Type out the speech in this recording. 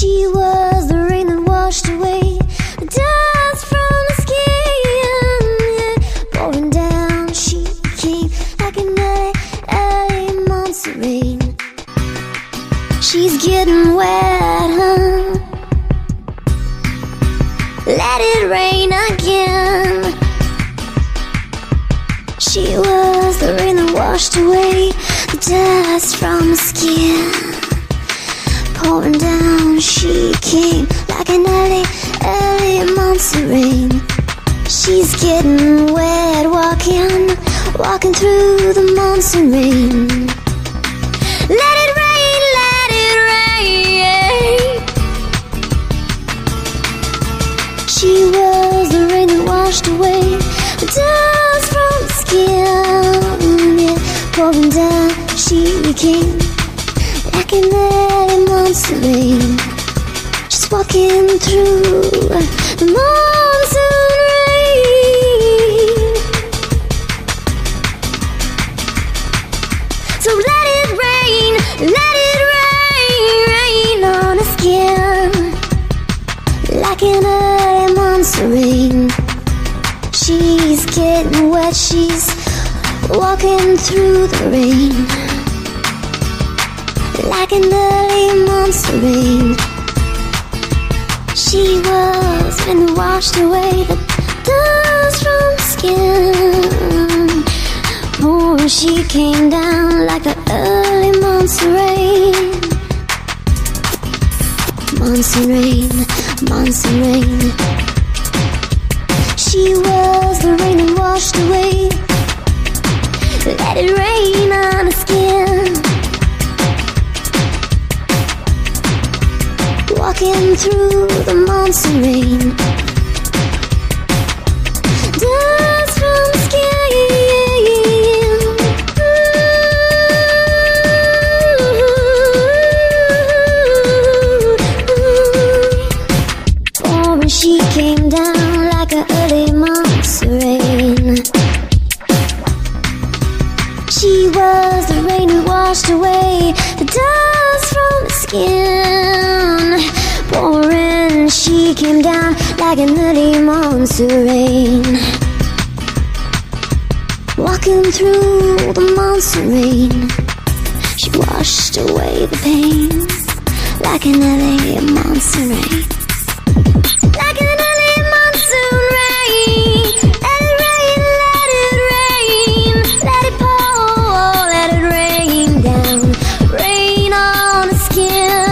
She was the rain that washed away the dust from the skin, yeah. Pouring down, she came like an early monsoon rain. She's getting wet, huh? Let it rain again. She was the rain that washed away the dust from the skin. Pouring down, she came like an early monsoon rain. She's getting wet, walking through the monsoon rain. Let it rain, let it rain. She was the rain that washed away the dust from the skin, yeah. Pouring down, she came like an early monsoon rain. She's walking through the monsoon rain. So let it rain on her skin like an early monsoon rain. She's getting wet, she's walking through the rain like an early monsoon rain. She was when washed away the dust from the skin. Oh, she came down like an early monsoon rain. Monsoon rain, monsoon rain. She was the rain that washed away. Let it rain on her skin. Walking through the monsoon rain. Dust from the skin. Oh, when she came down like an early monsoon rain. She was the rain that washed away the dust from the skin. Pouring, she came down like an early monsoon rain. Walking through the monsoon rain. She washed away the pain like an early monsoon rain. Like an early monsoon rain. Let it rain, let it rain. Let it pour, let it rain down. Rain on the skin.